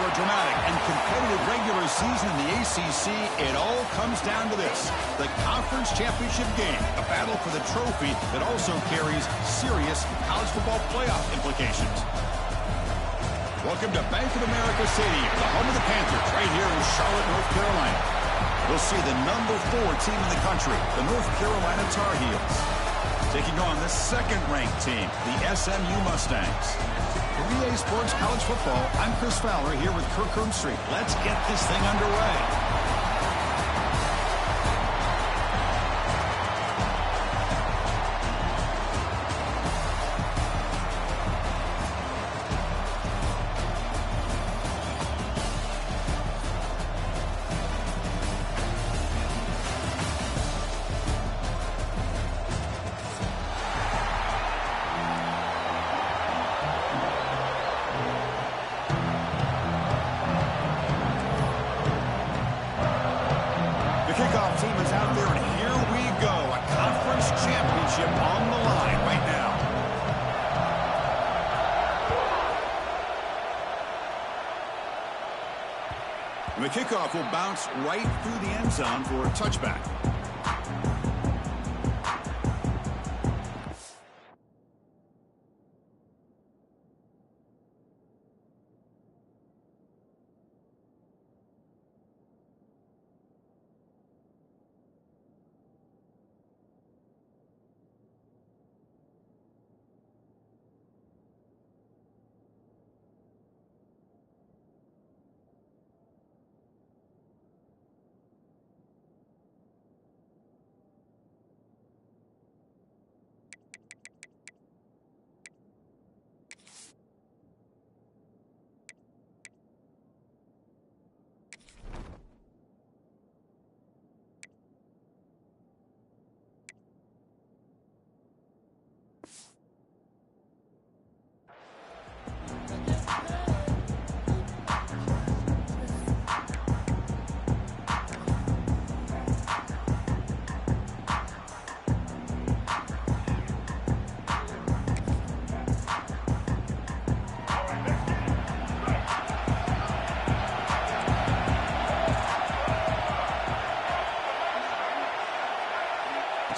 a dramatic and competitive regular season in the ACC, it all comes down to this: the conference championship game, a battle for the trophy that also carries serious college football playoff implications. Welcome to Bank of America Stadium, the home of the Panthers, right here in Charlotte, North Carolina. We'll see the #4 team in the country, the North Carolina Tar Heels, taking on the second-ranked team, the SMU Mustangs. For EA Sports College Football, I'm Chris Fowler here with Kirk Herbstreit. Let's get this thing underway. Kickoff team is out there, and here we go. A conference championship on the line right now. And the kickoff will bounce right through the end zone for a touchback.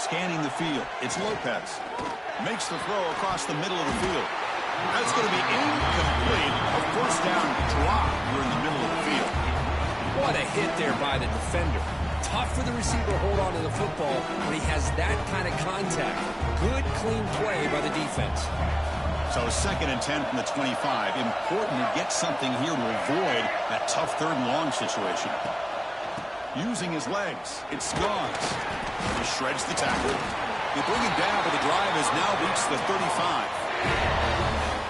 Scanning the field, it's Lopez. Makes the throw across the middle of the field. That's going to be incomplete. A first down drop here in the middle of the field. What a hit there by the defender. Tough for the receiver to hold on to the football when he has that kind of contact. Good, clean play by the defense. So 2nd and 10 from the 25. Important to get something here to avoid that tough 3rd and long situation. Using his legs, it's Goss. He shreds the tackle. They bring him down, but the drive has now reached the 35.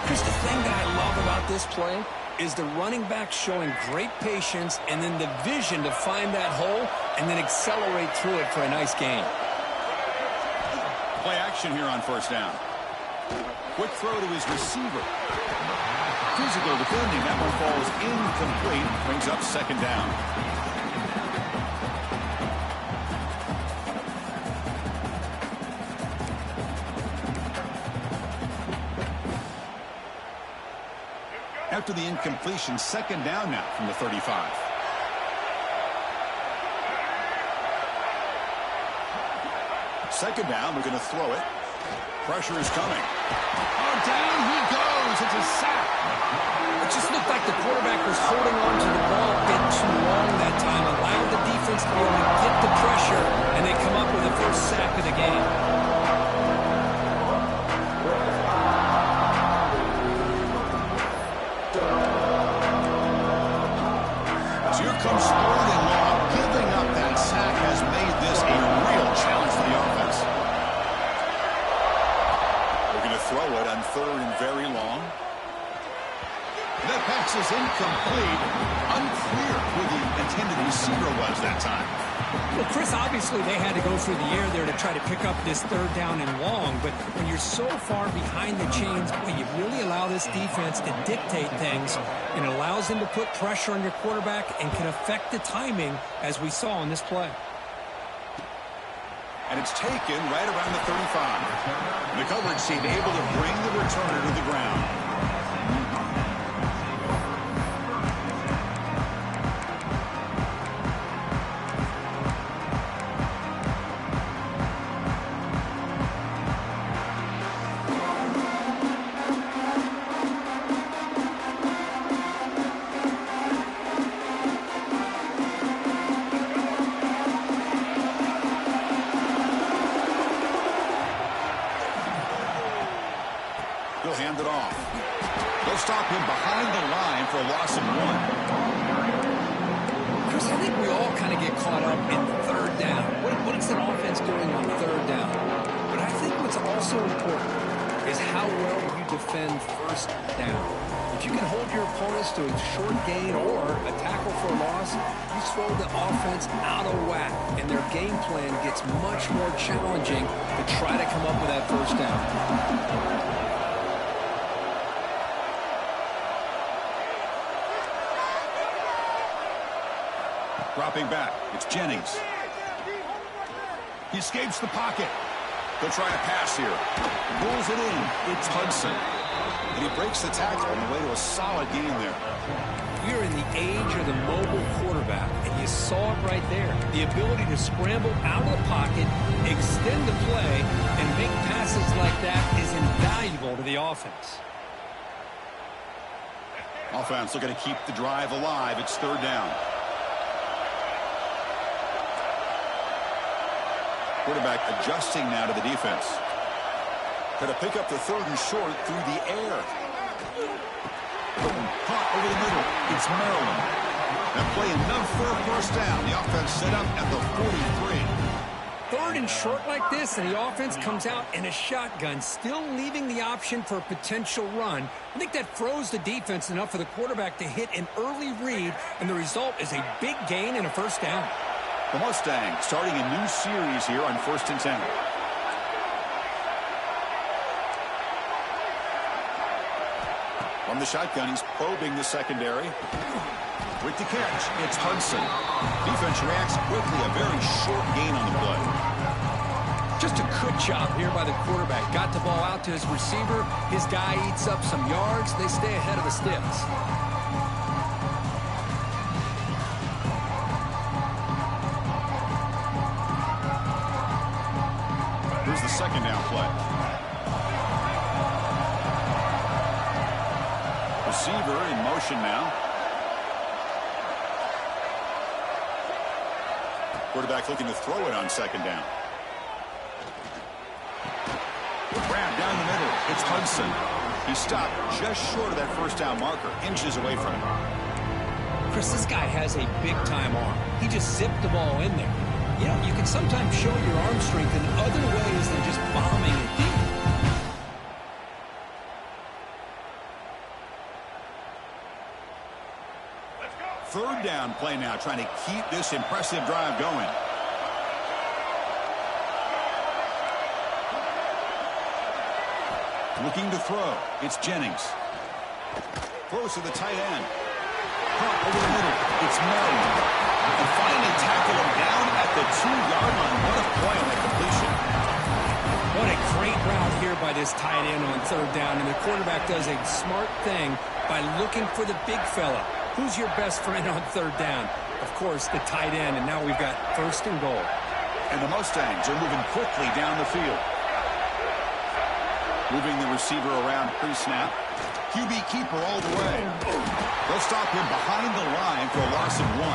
Chris, the thing that I love about this play is the running back showing great patience and then the vision to find that hole and then accelerate through it for a nice gain. Play action here on 1st down. Quick throw to his receiver. Physical defending. That one falls incomplete. Brings up 2nd down. After the incompletion, 2nd down now from the 35. Second down, they're going to throw it. Pressure is coming. Oh, down he goes. It's a sack. It just looked like the quarterback was holding on to the ball a bit too long that time, allowed the defense to be able to get the pressure, and they come up with the first sack of the game. Comes third and long. Giving up that sack has made this a real challenge for the offense. They're going to throw it on 3rd and very long. That pass is incomplete. Unclear who the intended receiver was that time. Well, Chris, obviously they had to go through the air there to try to pick up this 3rd down and long, but when you're so far behind the chains, boy, you really allow this defense to dictate things, and it allows them to put pressure on your quarterback and can affect the timing, as we saw in this play. And it's taken right around the 35. The coverage team able to bring the returner to the ground. They'll stop him behind the line for a loss of 1. Chris, I think we all kind of get caught up in third down. What is an offense doing on third down? But I think what's also important is how well you defend first down. If you can hold your opponents to a short gain or a tackle for a loss, you throw the offense out of whack, and their game plan gets much more challenging to try to come up with that first down. Dropping back, it's Jennings. He escapes the pocket. They'll try a pass here. Pulls it in. It's Hudson. And he breaks the tackle on the way to a solid gain there. We're in the age of the mobile quarterback, and you saw it right there. The ability to scramble out of the pocket, extend the play, and make passes like that is invaluable to the offense. Offense looking to keep the drive alive. It's third down. Quarterback adjusting now to the defense. Going to pick up the third and short through the air. Caught over the middle. It's Maryland. That play enough for a first down. The offense set up at the 43. Third and short like this, and the offense comes out in a shotgun, still leaving the option for a potential run. I think that froze the defense enough for the quarterback to hit an early read, and the result is a big gain and a first down. The Mustangs starting a new series here on 1st and 10. From the shotgun, he's probing the secondary. With the catch, it's Hudson. Defense reacts quickly, a very short gain on the play. Just a good job here by the quarterback. Got the ball out to his receiver. His guy eats up some yards. They stay ahead of the sticks. Here's the second down play. Receiver in motion now. Quarterback looking to throw it on second down. Grab down the middle. It's Hudson. He stopped just short of that first down marker, inches away from him. Chris, this guy has a big-time arm. He just zipped the ball in there. You know, you can sometimes show your arm strength in other ways than just bombing it deep. Third down play now, trying to keep this impressive drive going. Looking to throw. It's Jennings. Throws to the tight end. Caught over the middle. It's Maryland. And finally tackle him down at the 2-yard line. What a play on that completion. What a great route here by this tight end on third down, and the quarterback does a smart thing by looking for the big fella. Who's your best friend on third down? Of course, the tight end, and now we've got first and goal. And the Mustangs are moving quickly down the field. Moving the receiver around pre-snap. QB keeper all the way. They'll stop him behind the line for a loss of 1.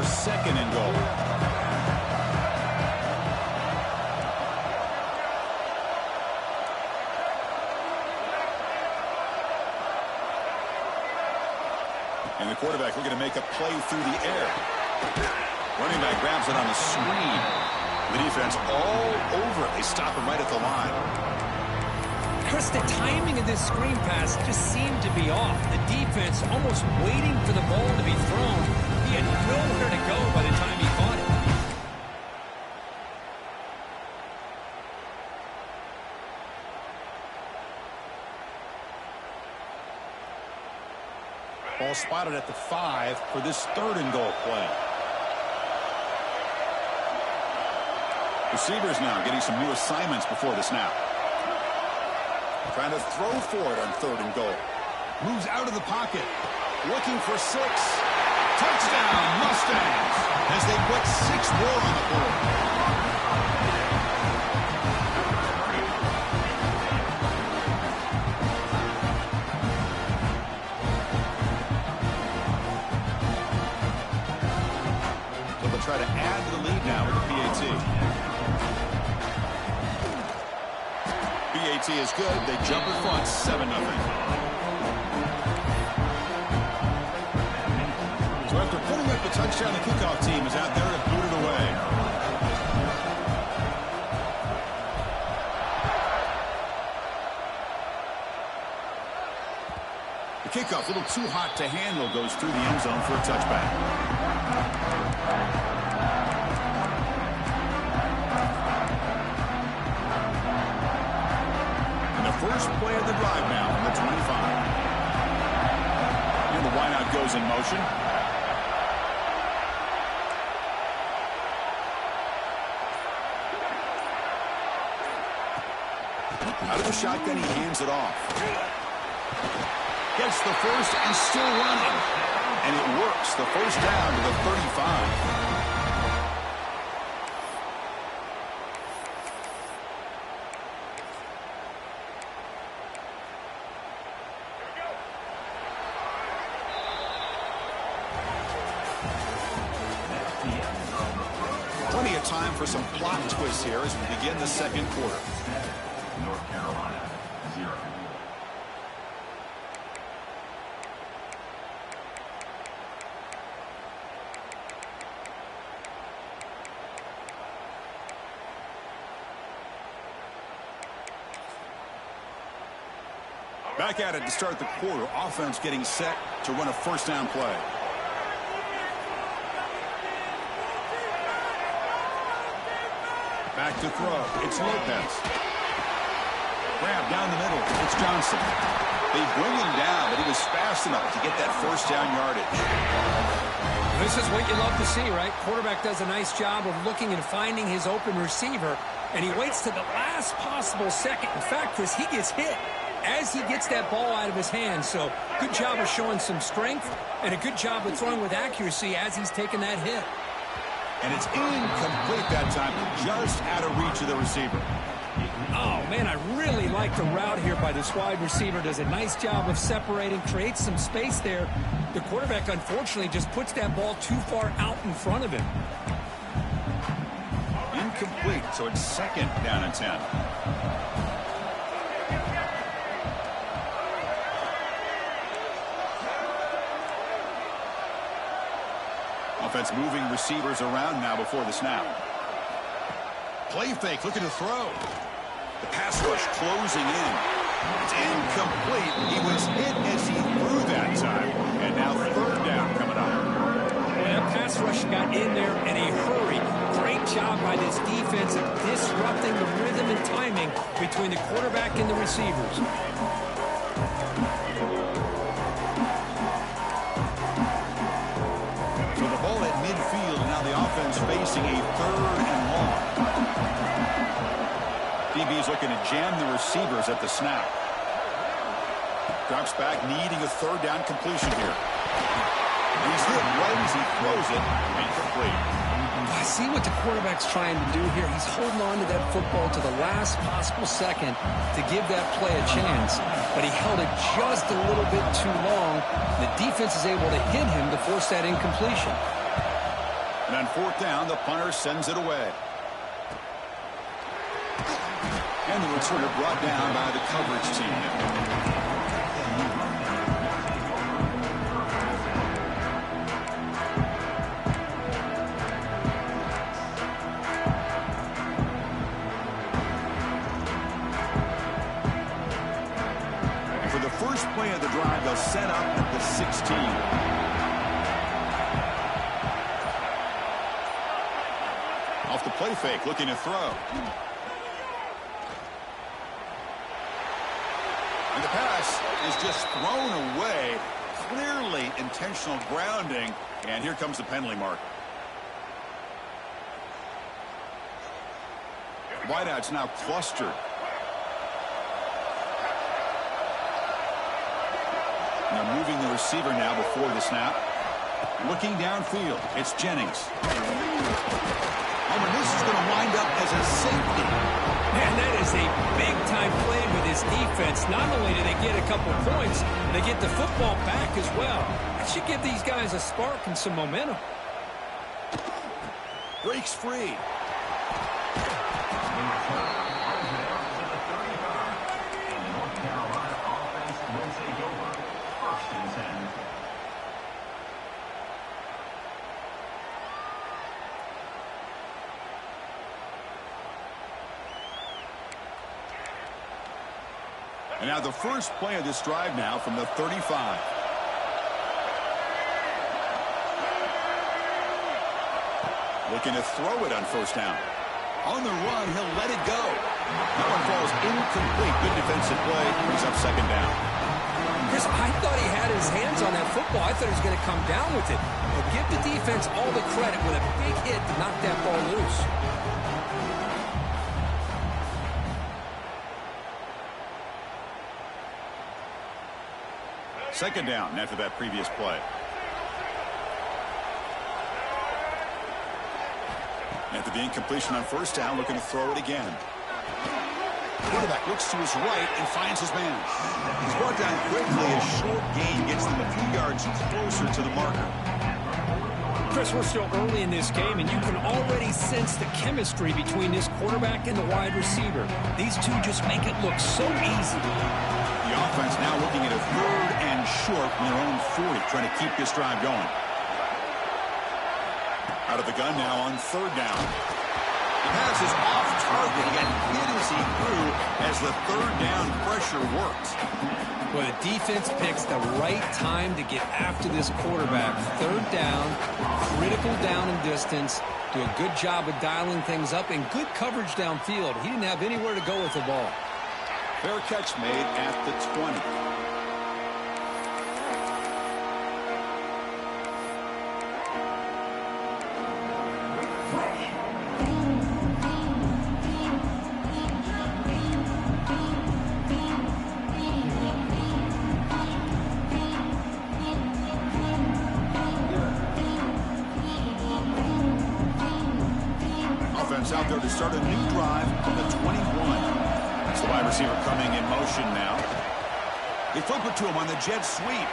Second and goal. And the quarterback looking to make a play through the air. Running back grabs it on a screen. The defense all over it. They stop him right at the line. Chris, the timing of this screen pass just seemed to be off. The defense almost waiting for the ball to be thrown. He had nowhere to go by the time he caught it. Ball spotted at the 5 for this third and goal play. Receivers now getting some new assignments before the snap. Trying to throw for it on third and goal. Moves out of the pocket. Looking for 6. Touchdown, Mustangs, as they put 6 more on the board. try to add to the lead now with the PAT. PAT is good. They jump in front 7-0. So after putting up the touchdown, the kickoff team is out there to boot it away. The kickoff, a little too hot to handle, goes through the end zone for a touchback. And the first play of the drive now from the 25. And the wideout goes in motion. Out of the shotgun, he hands it off. Gets the first and still running. And it works. The first down to the 35. Plenty of time for some plot twists here as we begin the second quarter. North Carolina, 0. Back at it to start the quarter. Offense getting set to run a first down play. Back to throw. It's Lopez. Grab down the middle. It's Johnson. They bring him down, but he was fast enough to get that first down yardage. This is what you love to see, right? Quarterback does a nice job of looking and finding his open receiver, and he waits to the last possible second. In fact, Chris, he gets hit as he gets that ball out of his hands. So good job of showing some strength and a good job of throwing with accuracy as he's taking that hit. And it's incomplete that time, just out of reach of the receiver. Oh, man, I really like the route here by this wide receiver. Does a nice job of separating, creates some space there. The quarterback, unfortunately, just puts that ball too far out in front of him. Incomplete, so it's second down and 10. Offense moving receivers around now before the snap. Play fake, looking to throw. The pass rush closing in. It's incomplete. He was hit as he threw that time. And now third down coming up. Well, that pass rush got in there in a hurry. Great job by this defense of disrupting the rhythm and timing between the quarterback and the receivers. So the ball at midfield, and now the offense facing a third and long. DB's looking to jam the receivers at the snap. Drops back, needing a third down completion here. He's hit right as he throws it, incomplete. I see what the quarterback's trying to do here. He's holding on to that football to the last possible second to give that play a chance. But he held it just a little bit too long. The defense is able to hit him to force that incompletion. And on fourth down, the punter sends it away. And the returner brought down by the coverage team. And for the first play of the drive, they'll set up at the 16. Off the play fake, looking to throw. And the pass is just thrown away. Clearly intentional grounding. And here comes the penalty mark. Wideout's now clustered. Now moving the receiver now before the snap. Looking downfield. It's Jennings. Oh, and this is going to wind up as a safety. Man, that is a big-time play with his defense. Not only do they get a couple points, they get the football back as well. That should give these guys a spark and some momentum. breaks free. And now the first play of this drive now from the 35. Looking to throw it on first down. On the run, he'll let it go. That one falls incomplete. Good defensive play. Brings up second down. Chris, I thought he had his hands on that football. I thought he was going to come down with it. But give the defense all the credit with a big hit to knock that ball loose. Second down after that previous play. After the incompletion on first down, looking to throw it again. Quarterback looks to his right and finds his man. He's brought down quickly. A short gain gets them a few yards closer to the marker. Chris, we're still early in this game, and you can already sense the chemistry between this quarterback and the wide receiver. These two just make it look so easy. The offense now looking at a third and short from their own 40, trying to keep this drive going. Out of the gun now on third down. The pass is off target. He got hit as he grew as the third down pressure worked. Well, the defense picks the right time to get after this quarterback. Third down, critical down and distance. Do a good job of dialing things up and good coverage downfield. He didn't have anywhere to go with the ball. Fair catch made at the 20. Offense out there to start a new drive from the 21. That's the wide receiver coming in motion now. They flip it to him on the jet sweep.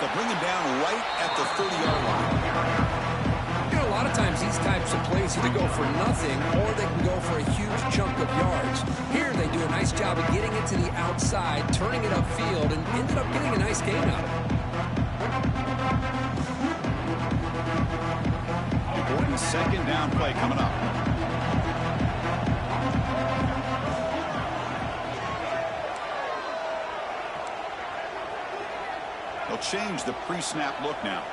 They'll bring him down right at the 30-yard line. You know, a lot of times these types of plays either go for nothing or they can go for a huge chunk of yards. Here they do a nice job of getting it to the outside, turning it upfield, and ended up getting a nice gain out of it. Important second down play coming up. They'll change the pre-snap look now.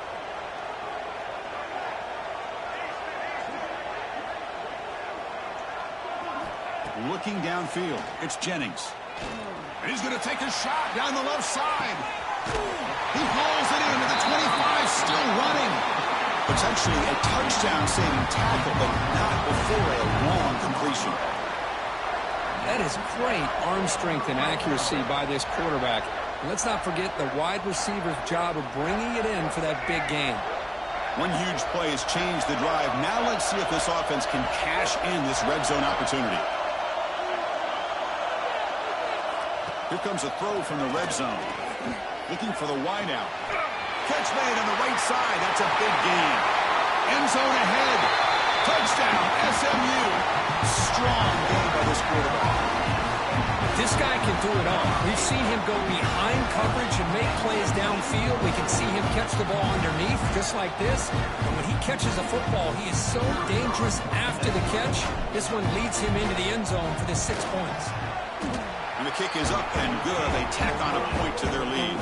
Looking downfield, it's Jennings. And he's going to take a shot down the left side. He pulls it into the 25, still running. Potentially a touchdown-saving tackle, but not before a long completion. That is great arm strength and accuracy by this quarterback. Let's not forget the wide receiver's job of bringing it in for that big gain. One huge play has changed the drive. Now let's see if this offense can cash in this red zone opportunity. Here comes a throw from the red zone. Looking for the wideout. Catch made on the right side. That's a big gain. End zone ahead. Touchdown, SMU. Strong game by this quarterback. This guy can do it all. We've seen him go behind coverage and make plays downfield. We can see him catch the ball underneath just like this. And when he catches a football, he is so dangerous after the catch. This one leads him into the end zone for the 6 points. And the kick is up and good. They tack on a point to their lead.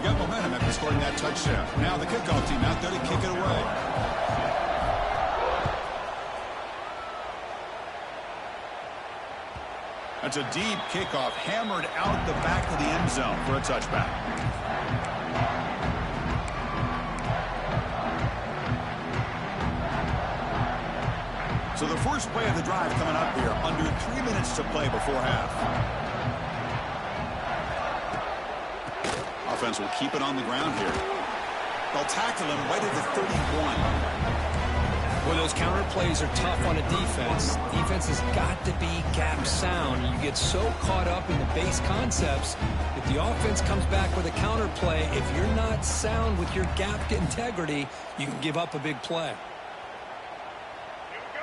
Got momentum after scoring that touchdown. Now the kickoff team out there to kick it away. That's a deep kickoff, hammered out the back of the end zone for a touchback. So the first play of the drive coming up here, under 3 minutes to play before half. Offense will keep it on the ground here. They'll tackle him right at the 31. Well, those counter plays are tough on a defense. Defense has got to be gap sound. You get so caught up in the base concepts. If the offense comes back with a counter play, if you're not sound with your gap integrity, you can give up a big play.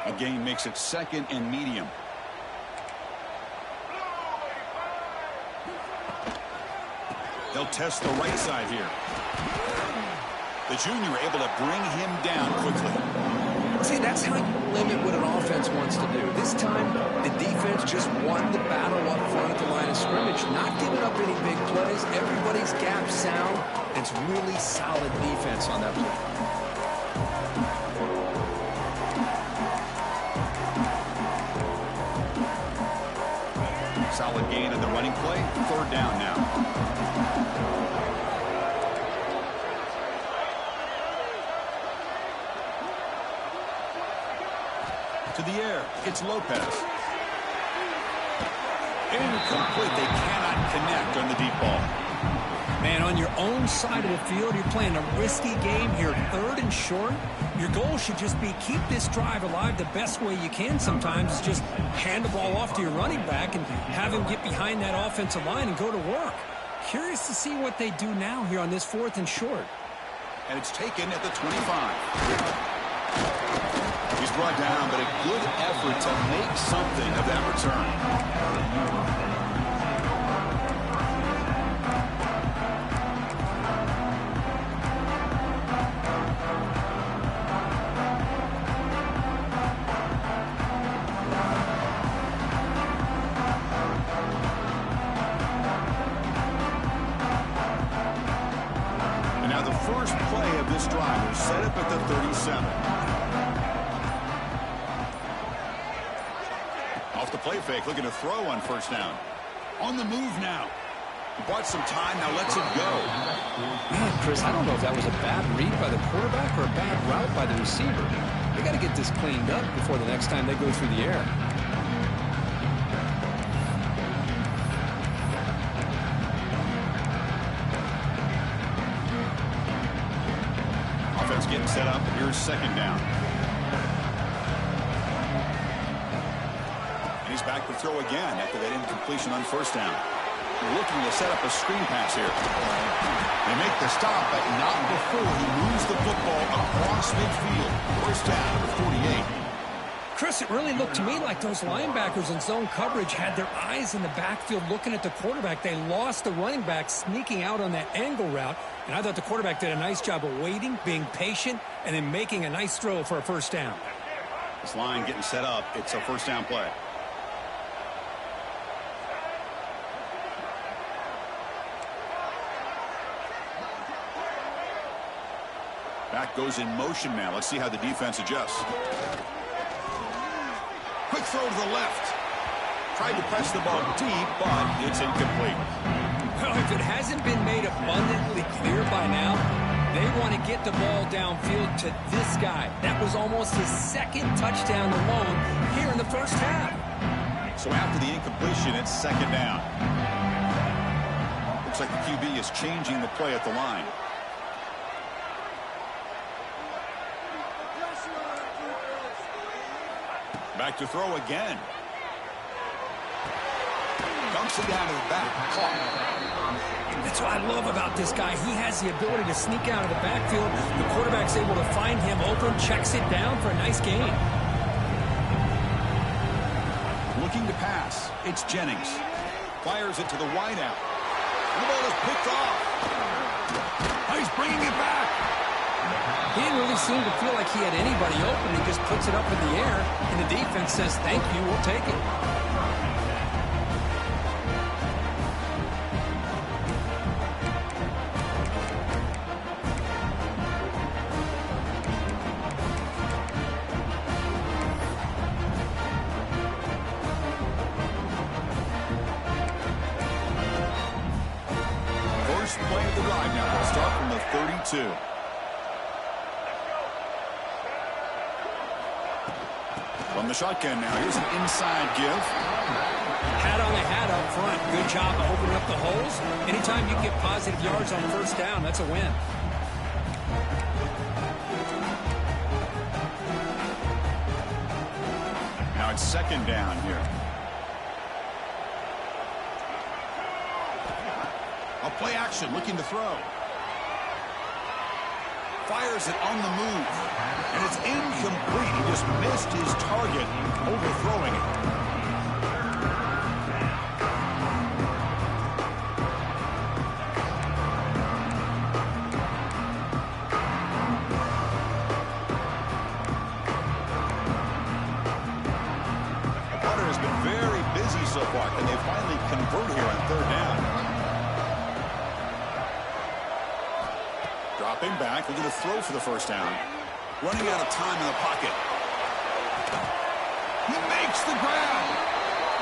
A gain makes it 2nd and medium. They'll test the right side here. The junior able to bring him down quickly. See, that's how you limit what an offense wants to do. This time, the defense just won the battle up front at the line of scrimmage, not giving up any big plays. Everybody's gap sound, and it's really solid defense on that play. Solid gain on the running play. 3rd down now. To the air, it's Lopez. Incomplete. They cannot connect on the deep ball. Man, on your own side of the field, you're playing a risky game here. 3rd and short. Your goal should just be keep this drive alive the best way you can sometimes. Is just hand the ball off to your running back and have him get behind that offensive line and go to work. Curious to see what they do now here on this 4th and short. And it's taken at the 25. He's brought down, but a good effort to make something of that return. And now the first play of this drive is set up at the 37. Off the play fake, looking to throw on 1st down. On the move now. Bought some time, now lets it go. Man, Chris, I don't know if that was a bad read by the quarterback or a bad route by the receiver. They got to get this cleaned up before the next time they go through the air. Offense getting set up. Here's 2nd down. He's back to throw again after that incompletion on 1st down. Looking to set up a screen pass here. They make the stop, but not before he moves the football across midfield. 1st down, number 48. Chris, it really looked to me like those linebackers in zone coverage had their eyes in the backfield looking at the quarterback. They lost the running back sneaking out on that angle route, and I thought the quarterback did a nice job of waiting, being patient, and then making a nice throw for a 1st down. This line getting set up. It's a 1st down play. Back goes in motion now. Let's see how the defense adjusts. Quick throw to the left. Tried to press the ball deep, but it's incomplete. Well, if it hasn't been made abundantly clear by now, they want to get the ball downfield to this guy. That was almost his 2nd touchdown alone here in the 1st half. So after the incompletion, it's 2nd down. Looks like the QB is changing the play at the line. Back to throw again. Dumps it down to the back. That's what I love about this guy. He has the ability to sneak out of the backfield. The quarterback's able to find him open, checks it down for a nice gain. Looking to pass. It's Jennings. Fires it to the wideout. The ball is picked off. Oh, he's bringing it back. He didn't really seem to feel like he had anybody open. He just puts it up in the air, and the defense says, thank you, we'll take it. First play of the drive now. We'll start from the 32. From the shotgun now. Here's an inside give. Hat on the hat up front. Good job of opening up the holes. Anytime you get positive yards on 1st down, that's a win. it's second down here. A play action, looking to throw. Fires it on the move. And it's incomplete. He just missed his target, overthrowing it. So far, can they finally convert here on third down? Dropping back, looking to throw for the first down. Running out of time in the pocket. He makes the grab.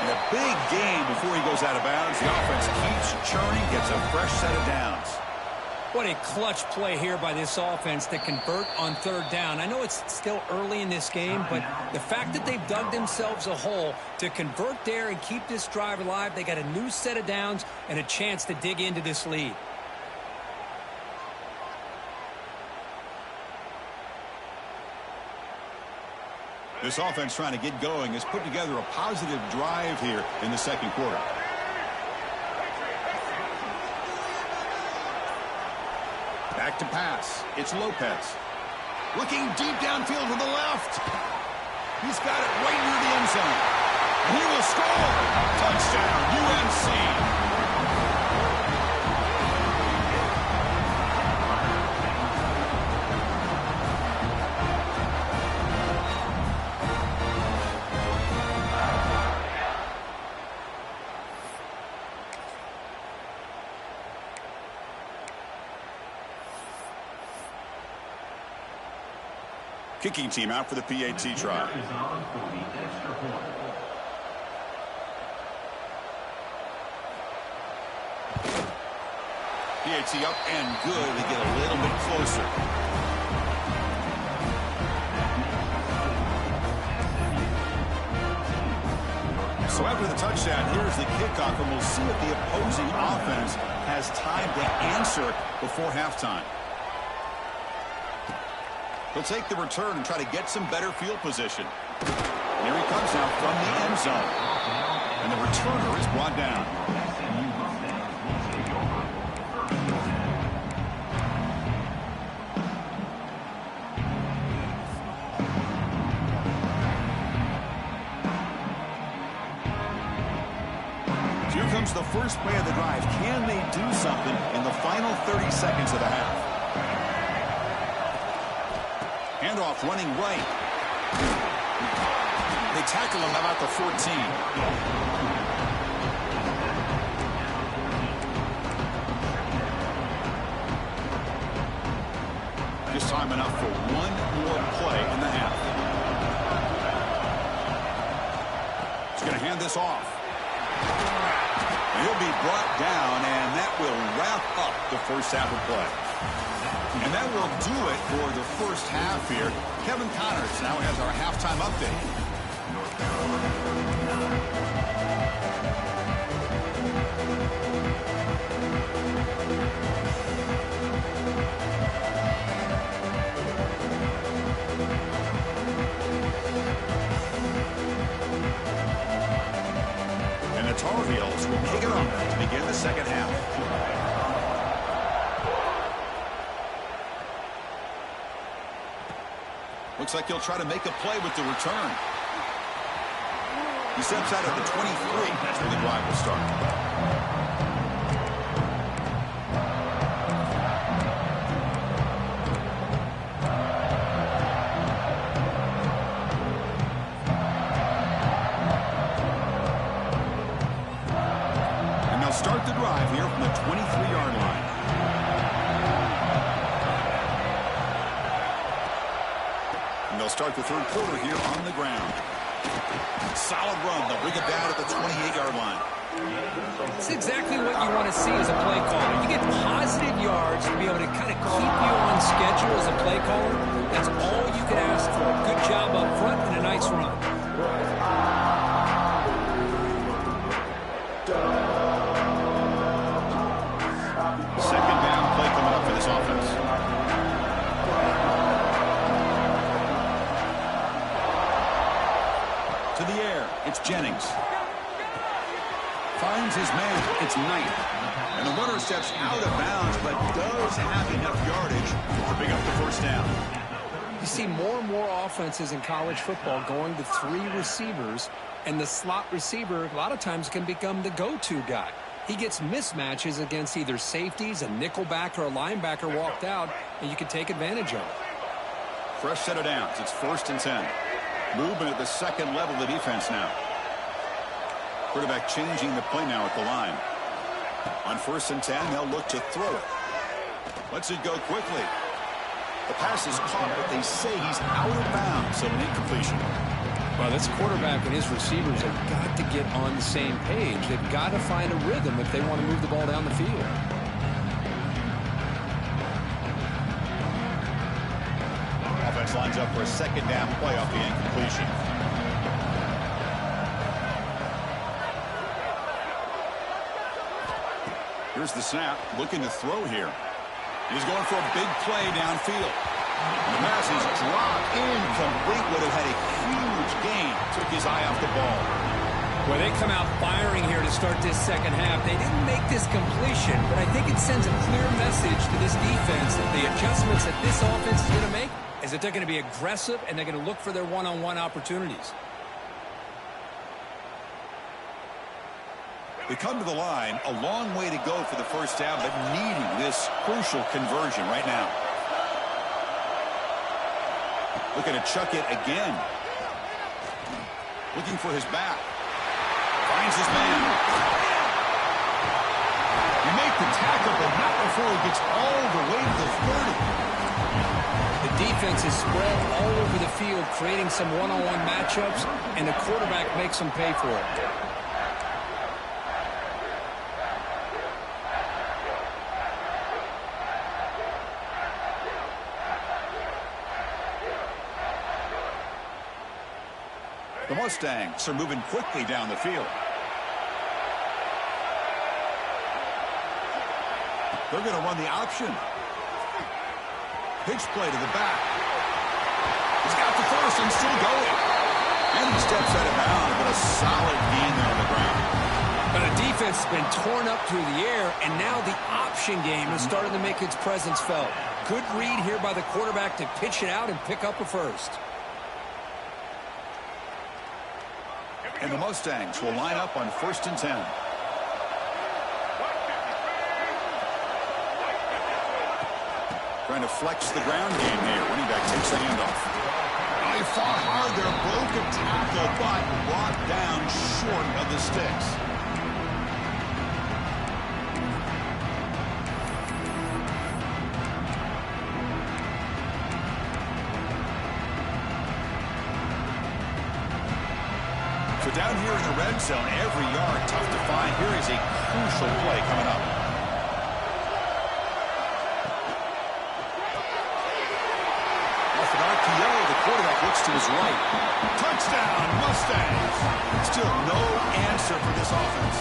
And a big gain before he goes out of bounds. The offense keeps churning, gets a fresh set of downs. What a clutch play here by this offense to convert on third down. I know it's still early in this game, but the fact that they've dug themselves a hole to convert there and keep this drive alive, they got a new set of downs and a chance to dig into this lead. This offense trying to get going has put together a positive drive here in the second quarter. Back to pass. It's Lopez. Looking deep downfield to the left. He's got it right near the end zone. He will score. Touchdown, UNC. Kicking team out for the PAT try. PAT up and good. They get a little bit closer. So after the touchdown, here's the kickoff, and we'll see if the opposing offense has time to answer before halftime. He'll take the return and try to get some better field position. And here he comes now from the end zone. And the returner is brought down. Here comes the first play of the drive. Can they do something in the final 30 seconds of the half? Handoff running right. They tackle him about the 14. Just time enough for one more play in the half. He's going to hand this off. He'll be brought down, and that will wrap up the first half of play. And that will do it for the first half here. Kevin Connors now has our halftime update. And the Tar Heels will kick it off to begin the second half. Looks like he'll try to make a play with the return. He steps out at the 23. That's where the drive will start. And they'll start the drive here from the 23-yard line. They'll start the third quarter here on the ground. Solid run. They'll bring it down at the 28-yard line. It's exactly what you want to see as a play caller. You get positive yards to be able to kind of keep you on schedule as a play caller. That's all you can ask for. Good job up front and a nice run. Second down play coming up for this offense. To the air. It's Jennings. Finds his man. It's Knight. And the runner steps out of bounds, but does have enough yardage to pick up the first down. You see more and more offenses in college football going to 3 receivers, and the slot receiver a lot of times can become the go-to guy. He gets mismatches against either safeties, a nickelback, or a linebacker walked out, and you can take advantage of it. Fresh set of downs. It's 1st and 10. Movement at the second level of the defense now. Quarterback changing the play now at the line. On 1st and 10, they'll look to throw it. Lets it go quickly. The pass is caught, but they say he's out of bounds, so an incompletion. Well, this quarterback and his receivers have got to get on the same page. They've got to find a rhythm if they want to move the ball down the field. Offense lines up for a 2nd down play off the incompletion. Here's the snap, looking to throw here. He's going for a big play downfield. The pass is dropped incomplete. Would have had a huge gain. Took his eye off the ball. Well, they come out firing here to start this second half. They didn't make this completion, but I think it sends a clear message to this defense that the adjustments that this offense is going to make is that they're going to be aggressive and they're going to look for their one-on-one opportunities. They come to the line, a long way to go for the first down, but needing this crucial conversion right now. Looking to chuck it again. Looking for his back. Finds his man. You make the tackle, but not before he gets all the way to the 30. The defense is spread all over the field, creating some one-on-one matchups, and the quarterback makes them pay for it. The Mustangs are moving quickly down the field. They're going to run the option. Pitch play to the back. He's got the first and still going. And he steps out of bounds, but a solid gain there on the ground. But the defense has been torn up through the air, and now the option game is starting to make its presence felt. Good read here by the quarterback to pitch it out and pick up a first. And the Mustangs will line up on 1st and 10. Trying to flex the ground game here. Running back takes the handoff. Oh, he fought hard there, broke a tackle, but brought down short of the sticks. So down here in the red zone, every yard tough to find. Here is a crucial play coming up. Off an RPO, the quarterback looks to his right. Touchdown, Mustangs. Still no answer for this offense.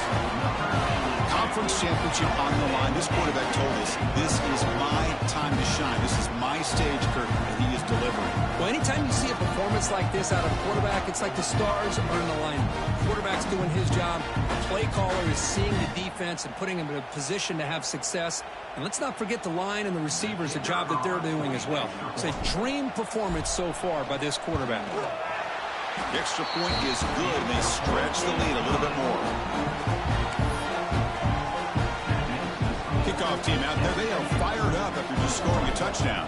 Conference championship on the line. This quarterback told us, this is my time to shine. This is my stage curtain, and he is delivering. Well, anytime you see a performance like this out of a quarterback, it's like the stars are in alignment. The quarterback's doing his job. The play caller is seeing the defense and putting him in a position to have success. And let's not forget the line and the receivers, the job that they're doing as well. It's a dream performance so far by this quarterback. The extra point is good, and they stretch the lead a little bit more. Kickoff team out there, they are fired up after just scoring a touchdown.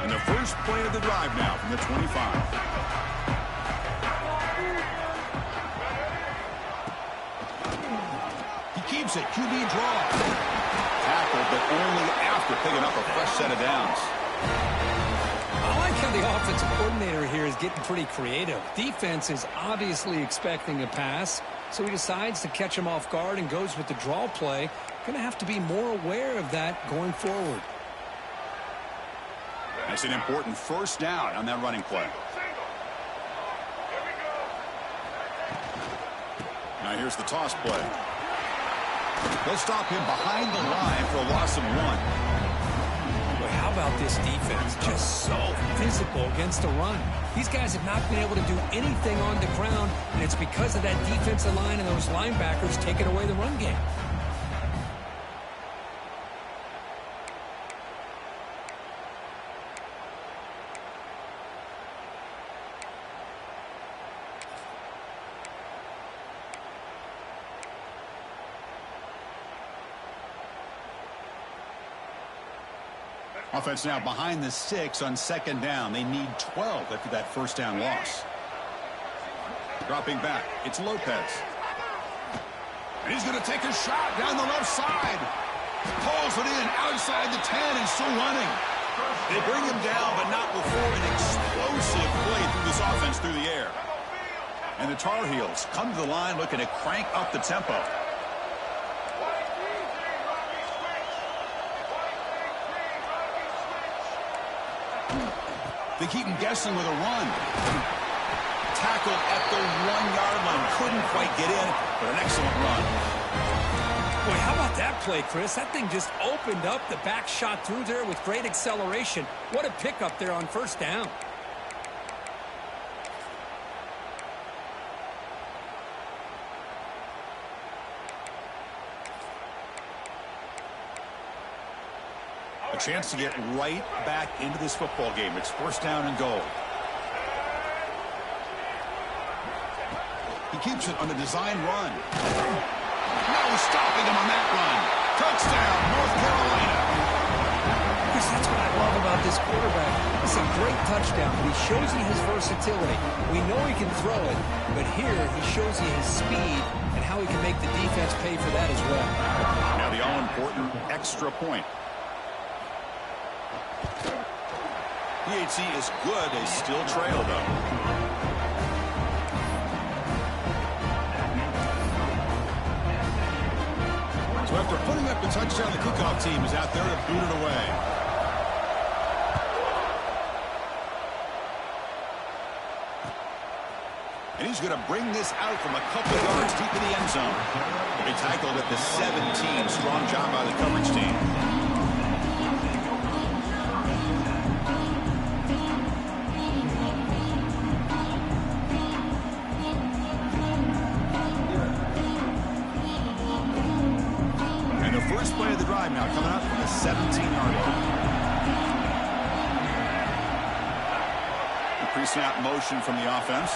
And the first play of the drive now from the 25. He keeps it. QB draw. Tackled, but only after picking up a fresh set of downs. I like how the offensive coordinator here is getting pretty creative. Defense is obviously expecting a pass, So he decides to catch him off guard and goes with the draw play. Going to have to be more aware of that going forward. That's an important first down on that running play. Now here's the toss play. They'll stop him behind the line for a loss of 1. Boy, how about this defense? Just so physical against the run. These guys have not been able to do anything on the ground, and it's because of that defensive line and those linebackers taking away the run game. Offense now behind the 6 on second down. They need 12 after that first down loss. Dropping back, it's Lopez. And he's going to take a shot down the left side. Pulls it in outside the 10 and still running. They bring him down, but not before an explosive play through this offense through the air. And the Tar Heels come to the line looking to crank up the tempo. They keep him guessing with a run. Tackled at the 1-yard line. Couldn't quite get in, but an excellent run. Boy, how about that play, Chris? That thing just opened up. The back shot through there with great acceleration. What a pickup there on first down. A chance to get right back into this football game. It's first down and goal. He keeps it on the design run. Now he's stopping him on that run. Touchdown, North Carolina. Chris, that's what I love about this quarterback. It's a great touchdown, but he shows you his versatility. We know he can throw it, but here he shows you his speed and how he can make the defense pay for that as well. Now the all-important extra point. HEAC is good. They still trail, though. So after putting up the touchdown, the kickoff team is out there to boot it away. And he's going to bring this out from a couple yards deep in the end zone. They tackled at the 17. Strong job by the coverage team. First play of the drive now coming up from the 17-yard line. The pre-snap motion from the offense.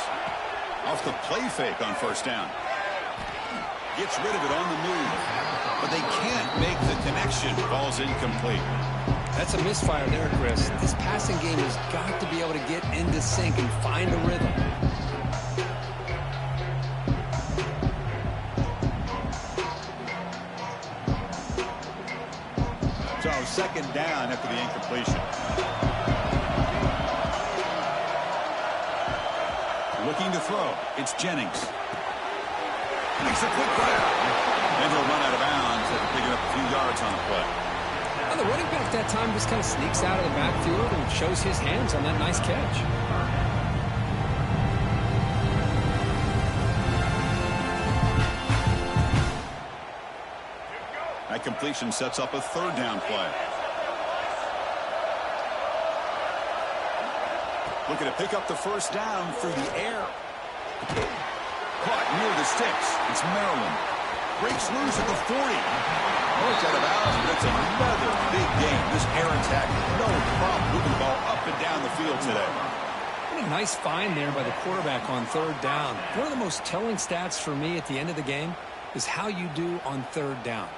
Off the play fake on first down. Gets rid of it on the move. But they can't make the connection. Ball's incomplete. That's a misfire there, Chris. This passing game has got to be able to get into sync and find a rhythm. So second down after the incompletion. Looking to throw. It's Jennings. Makes a quick grab. And he'll run out of bounds after picking up a few yards on the play. And the running back that time just kind of sneaks out of the backfield and shows his hands on that nice catch. That completion sets up a third down play. Looking to pick up the first down through the air. Caught near the sticks. It's Maryland. Breaks loose at the 40. Oh, it's out of bounds, but it's another big game. This air attack, no problem moving the ball up and down the field today. What a nice find there by the quarterback on third down. One of the most telling stats for me at the end of the game is how you do on third down.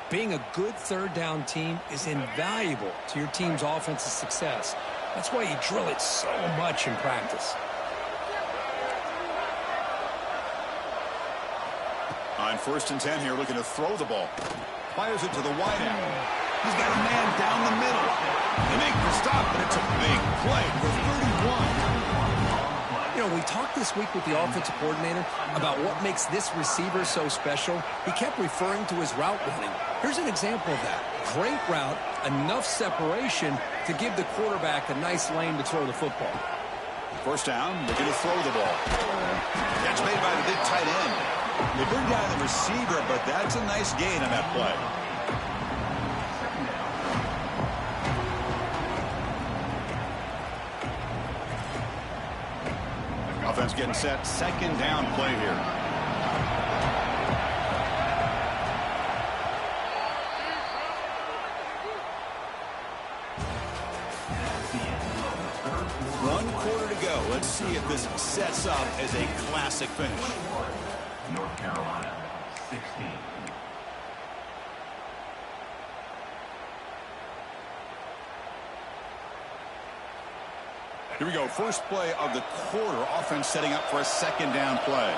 Being a good third down team is invaluable to your team's offensive success. That's why you drill it so much in practice. On first and 10 here, looking to throw the ball. Fires it to the wide end. He's got a man down the middle. They make the stop, but it's a big play for 31. You know, we talk talked this week with the offensive coordinator about what makes this receiver so special. He kept referring to his route running. Here's an example of that. Great route, enough separation to give the quarterback a nice lane to throw the football. First down, they're going to throw the ball. Catch made by the big tight end. They bring down the receiver, but that's a nice gain on that play. Offense getting set. Second down play here. One quarter to go. Let's see if this sets up as a classic finish. North Carolina, 16. Here we go. First play of the quarter. Offense setting up for a second down play.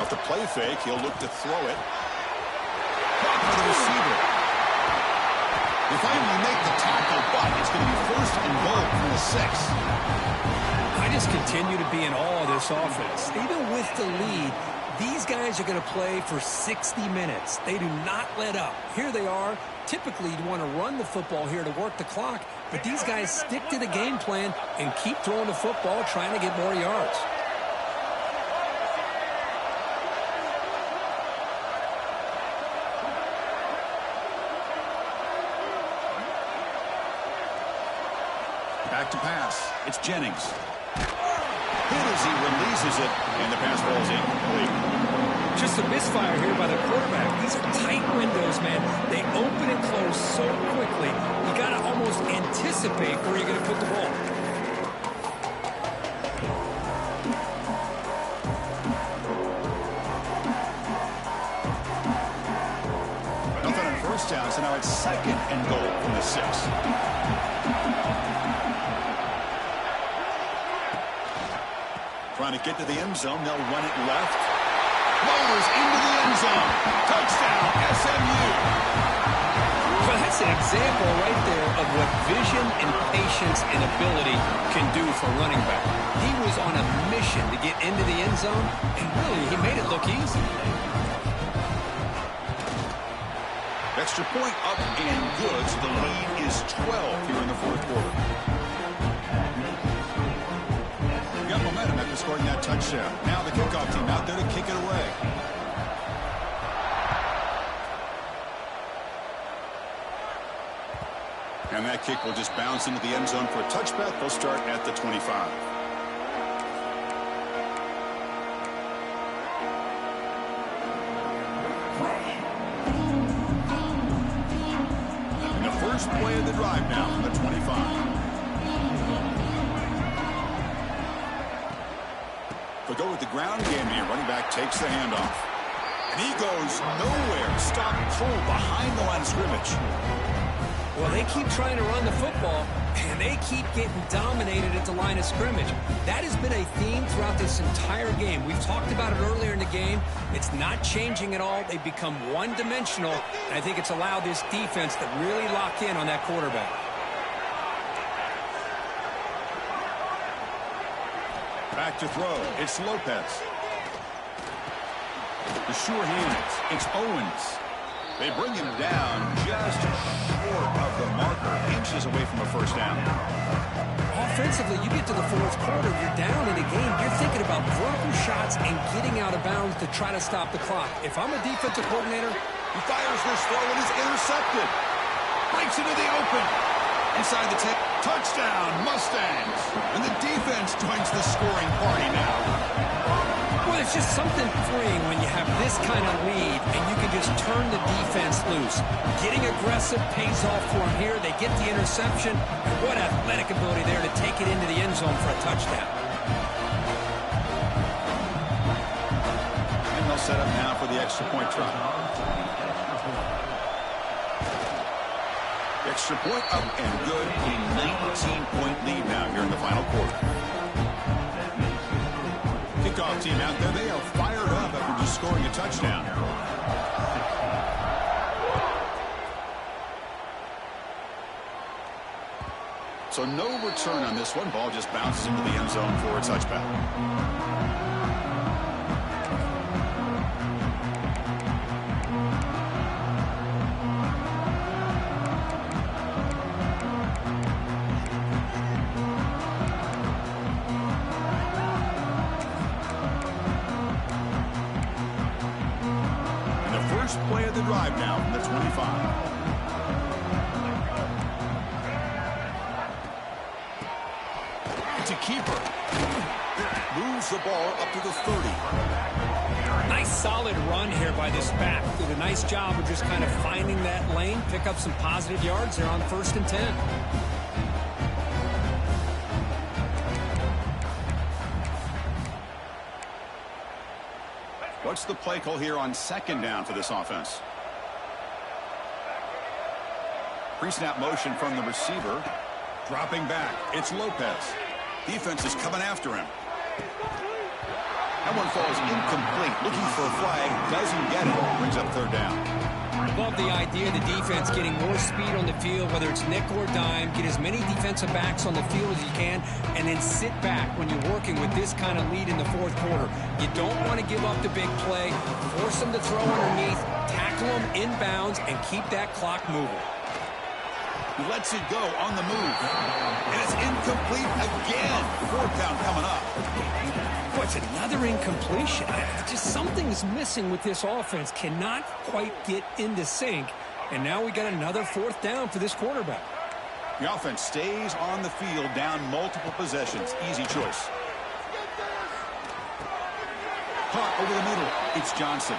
Off the play fake, he'll look to throw it. Caught by the receiver. They finally make the tackle, but it's going to be first and goal from the 6. I just continue to be in awe of this offense. Even with the lead, these guys are going to play for 60 minutes. They do not let up. Here they are. Typically, you'd want to run the football here to work the clock, but these guys stick to the game plan and keep throwing the football, trying to get more yards. Back to pass. It's Jennings. Hit as he releases it, and the pass falls incomplete. Just a misfire here by the quarterback. These are tight windows, man. They open and close so quickly. You got to almost anticipate where you're going to put the ball. Nothing on first down, so now it's second and goal from the 6. Trying to get to the end zone. They'll run it left. Motors into the end zone. Touchdown, SMU. Well, that's an example right there of what vision and patience and ability can do for running back. He was on a mission to get into the end zone, and really, he made it look easy. Extra point up and good, so the lead is 12 here in the fourth quarter. Got momentum after scoring that touchdown. Now the kickoff team out there to kick it away. And that kick will just bounce into the end zone for a touchback. They'll start at the 25. And the first play of the drive now from the 25. They'll go with the ground game here. Running back takes the handoff. And he goes nowhere. Stop cold behind the line of scrimmage. Well, they keep trying to run the football, and they keep getting dominated at the line of scrimmage. That has been a theme throughout this entire game. We've talked about it earlier in the game. It's not changing at all. They've become one-dimensional, and I think it's allowed this defense to really lock in on that quarterback. Back to throw. It's Lopez. The sure hands. It's Owens. They bring him down just short of the marker, inches away from a first down. Offensively, you get to the fourth quarter, you're down in the game. You're thinking about vertical shots and getting out of bounds to try to stop the clock. If I'm a defensive coordinator, he fires this throw and is intercepted. Breaks into the open. Inside the 10. Touchdown, Mustangs. And the defense joins the scoring party now. Well, it's just something freeing when you have this kind of lead and you can just turn the defense loose. Getting aggressive pays off for them here. They get the interception. And what athletic ability there to take it into the end zone for a touchdown. And they'll set up now for the extra point try. Extra point up and good. A 19-point lead now here in the final quarter. Kickoff team out there. They are fired up after just scoring a touchdown. So no return on this one. Ball just bounces into the end zone for a touchback. Play of the drive now from the 25. It's a keeper. Moves the ball up to the 30. Nice solid run here by this back. Did a nice job of just kind of finding that lane, pick up some positive yards there on 1st and 10. What's the play call here on 2nd down for this offense? Pre-snap motion from the receiver. Dropping back. It's Lopez. Defense is coming after him. That one falls incomplete. Looking for a flag. Doesn't get it. Brings up 3rd down. Love the idea of the defense getting more speed on the field, whether it's nickel or dime. Get as many defensive backs on the field as you can, and then sit back when you're working with this kind of lead in the 4th quarter. You don't want to give up the big play. Force them to throw underneath, tackle them inbounds, and keep that clock moving. He lets it go on the move. And it's incomplete again. 4th down coming up. What's another incompletion? Just something's missing with this offense. Cannot quite get into sync. And now we got another 4th down for this quarterback. The offense stays on the field down multiple possessions. Easy choice. Caught over the middle. It's Johnson.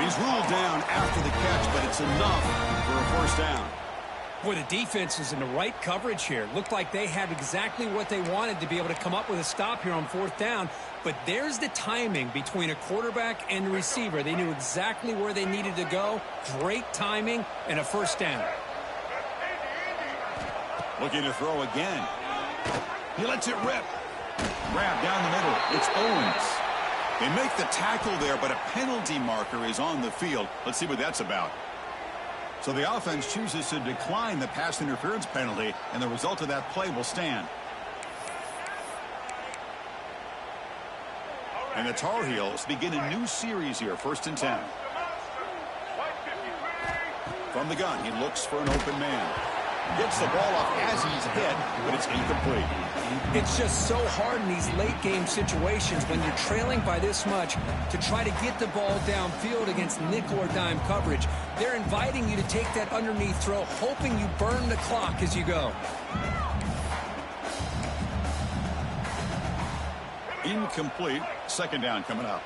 He's ruled down after the catch, but it's enough for a 1st down. Boy, the defense is in the right coverage here. Looked like they had exactly what they wanted to be able to come up with a stop here on 4th down. But there's the timing between a quarterback and the receiver. They knew exactly where they needed to go. Great timing and a 1st down. Looking to throw again. He lets it rip. Grab down the middle. It's Owens. They make the tackle there, but a penalty marker is on the field. Let's see what that's about. So the offense chooses to decline the pass interference penalty, and the result of that play will stand. And the Tar Heels begin a new series here, 1st and 10. From the gun, he looks for an open man. Gets the ball off as he's hit, but it's incomplete. It's just so hard in these late game situations when you're trailing by this much to try to get the ball downfield against nickel or dime coverage. They're inviting you to take that underneath throw, hoping you burn the clock as you go. Incomplete. 2nd down coming up.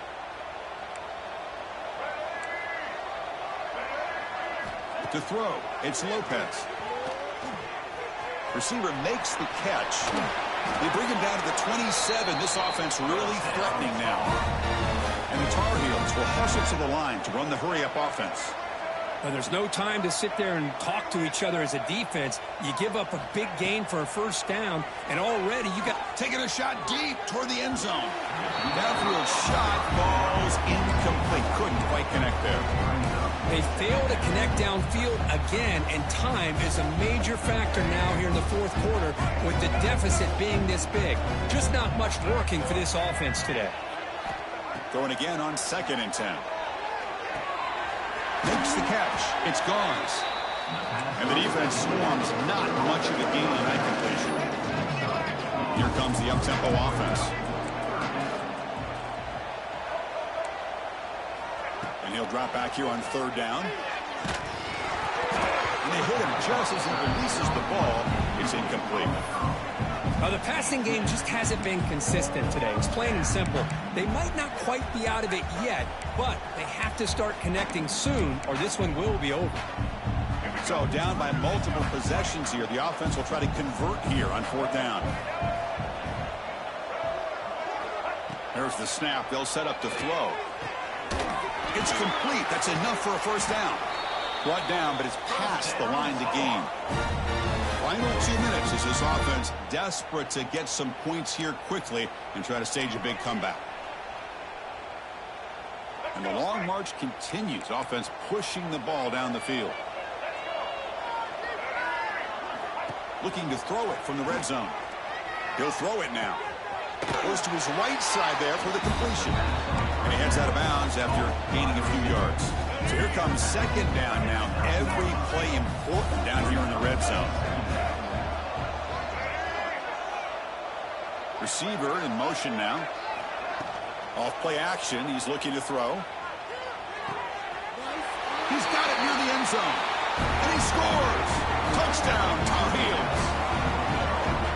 To throw, it's Lopez. Receiver makes the catch. They bring him down to the 27. This offense really threatening now. And the Tar Heels will hustle to the line to run the hurry-up offense. Well, there's no time to sit there and talk to each other as a defense. You give up a big gain for a 1st down, and already you got... Taking a shot deep toward the end zone. Downfield shot falls incomplete. Couldn't quite connect there. They fail to connect downfield again, and time is a major factor now here in the 4th quarter with the deficit being this big. Just not much working for this offense today. Going again on 2nd and 10. Makes the catch. It's Gauze. And the defense swarms not much of a gain on that completion. Here comes the up-tempo offense. And he'll drop back here on 3rd down. And they hit him just as he releases the ball. It's incomplete. The passing game just hasn't been consistent today. It's plain and simple. They might not quite be out of it yet, but they have to start connecting soon or this one will be over. So down by multiple possessions here. The offense will try to convert here on 4th down. There's the snap. They'll set up to throw. It's complete. That's enough for a 1st down. Brought down, but it's past the line to gain. Final 2 minutes as this offense desperate to get some points here quickly and try to stage a big comeback. And the long march continues. Offense pushing the ball down the field. looking to throw it from the red zone. He'll throw it now. Goes to his right side there for the completion. And he heads out of bounds after gaining a few yards. So here comes second down now. Every play important down here in the red zone. Receiver in motion now. Off play action. He's looking to throw. He's got it near the end zone. And he scores. Touchdown, Tar Heels.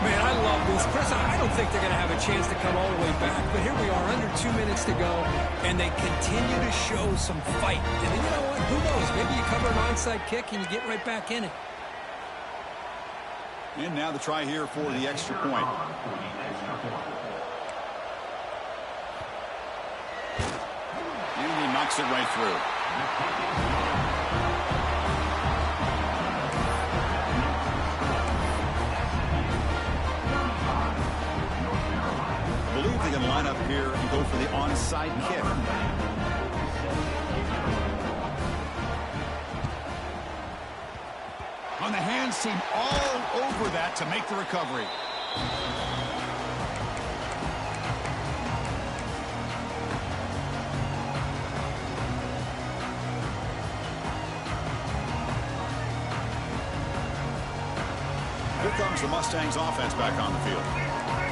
Man, I love this. Chris, I don't think they're going to have a chance to come all the way back, but here we are, under 2 minutes to go, and they continue to show some fight. And then, you know what? Who knows? Maybe you cover an onside kick and you get right back in it. And now the try here for the extra point. And he knocks it right through. I believe they can line up here and go for the onside kick. On the hands team all over that to make the recovery. Here comes the Mustangs offense back on the field.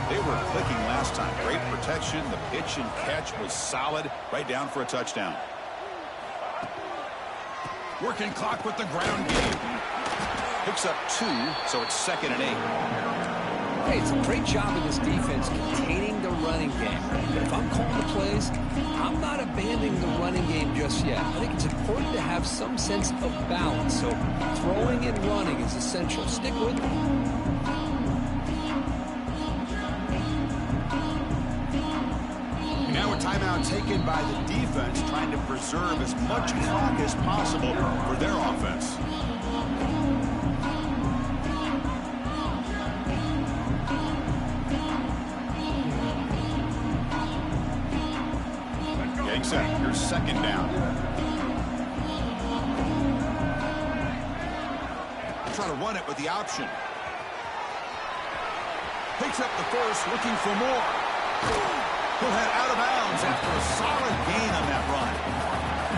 They were clicking last time. Great protection. The pitch and catch was solid. Right down for a touchdown. Working clock with the ground game. Picks up 2, so it's 2nd and 8. Hey, it's a great job of this defense containing the running game. But if I'm calling the plays, I'm not abandoning the running game just yet. I think it's important to have some sense of balance. So throwing and running is essential. Stick with it. Now a timeout taken by the defense, trying to preserve as much clock as possible for their offense. Getting set. Here's 2nd down. Try to run it with the option. Picks up the first, looking for more. He'll head out of bounds after a solid gain on that run.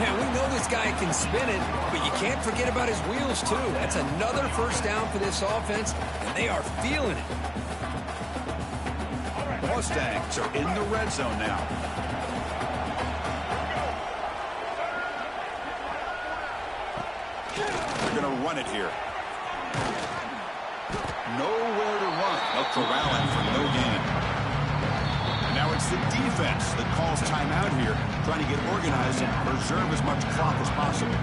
Now, we know this guy can spin it, but you can't forget about his wheels, too. That's another first down for this offense, and they are feeling it. The Mustangs are in the red zone now. They're going to run it here. Nowhere to run. They'll corral it for no gain. Now it's the defense that calls timeout here, trying to get organized and preserve as much clock as possible.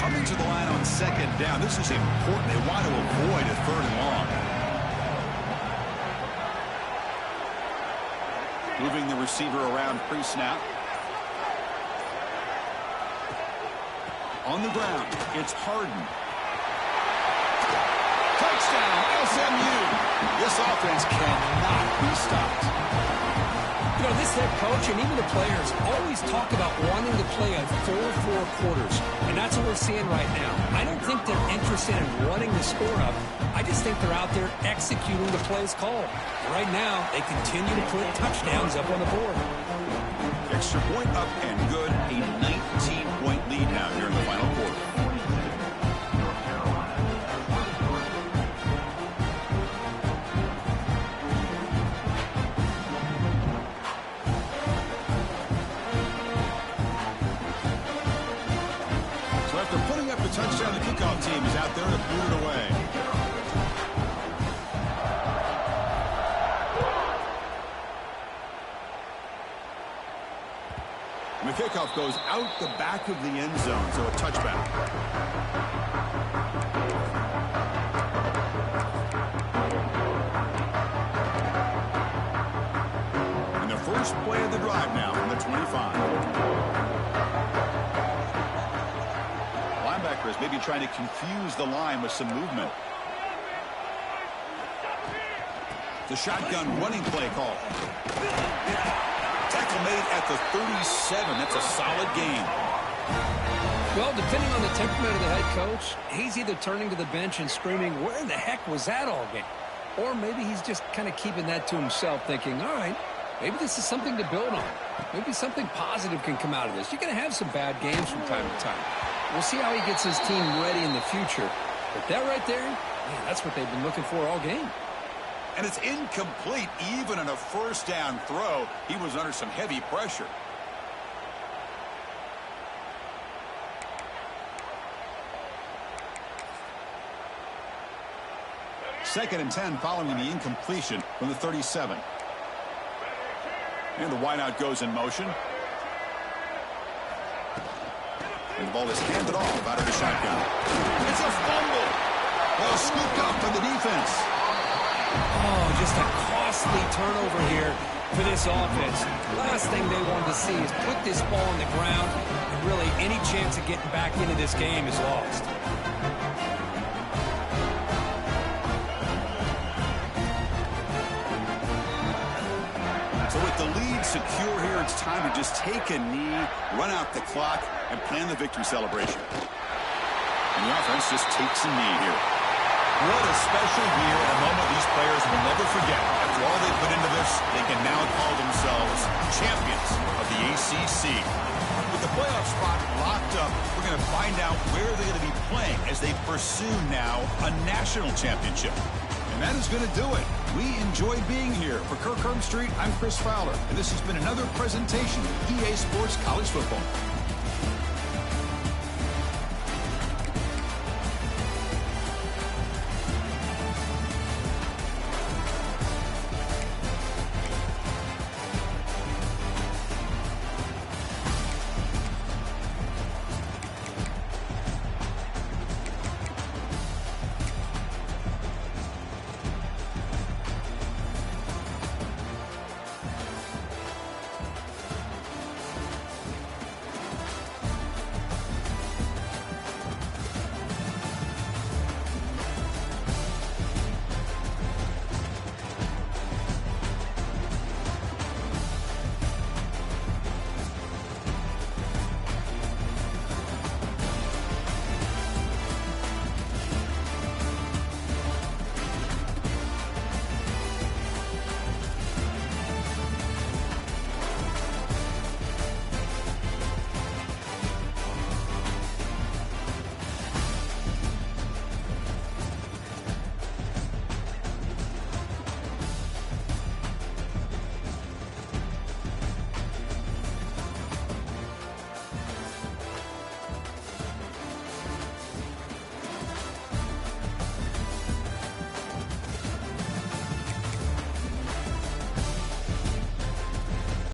Coming to the line on 2nd down. This is important. They want to avoid a 3rd and long. Moving the receiver around pre-snap. On the ground, it's Harden. Touchdown, SMU. This offense cannot be stopped. You know, this head coach and even the players always talk about wanting to play a 4-4 quarters, and that's what we're seeing right now. I don't think they're interested in running the score up. I just think they're out there executing the plays called. Right now, they continue to put touchdowns up on the board. Extra point up and good. A 19-point lead now here in the final quarter. So after putting up the touchdown, the kickoff team is out there to boot it away. And the kickoff goes out the back of the end zone, so a touchback. And the first play of the drive now from the 25. Linebackers maybe trying to confuse the line with some movement. The shotgun running play call. Tackle made at the 37. That's a solid gain. Well, depending on the temperament of the head coach, he's either turning to the bench and screaming, where in the heck was that all game? Or maybe he's just kind of keeping that to himself, thinking, all right, maybe this is something to build on. Maybe something positive can come out of this. You're going to have some bad games from time to time. We'll see how he gets his team ready in the future. But that right there, man, that's what they've been looking for all game. And it's incomplete even on a first down throw. He was under some heavy pressure. Second and 10 following the incompletion from the 37. And the wideout goes in motion. And the ball is handed off out of the shotgun. It's a fumble. Ball scooped up by the defense. Oh, just a costly turnover here for this offense. Last thing they wanted to see is put this ball on the ground, and really any chance of getting back into this game is lost. So with the lead secure here, it's time to just take a knee, run out the clock, and plan the victory celebration. And the offense just takes a knee here. What a special year and a moment these players will never forget. After all they put into this, they can now call themselves champions of the ACC. With the playoff spot locked up, we're going to find out where they're going to be playing as they pursue now a national championship. And that is going to do it. We enjoyed being here. For Kirk Street, I'm Chris Fowler, and this has been another presentation of EA Sports College Football.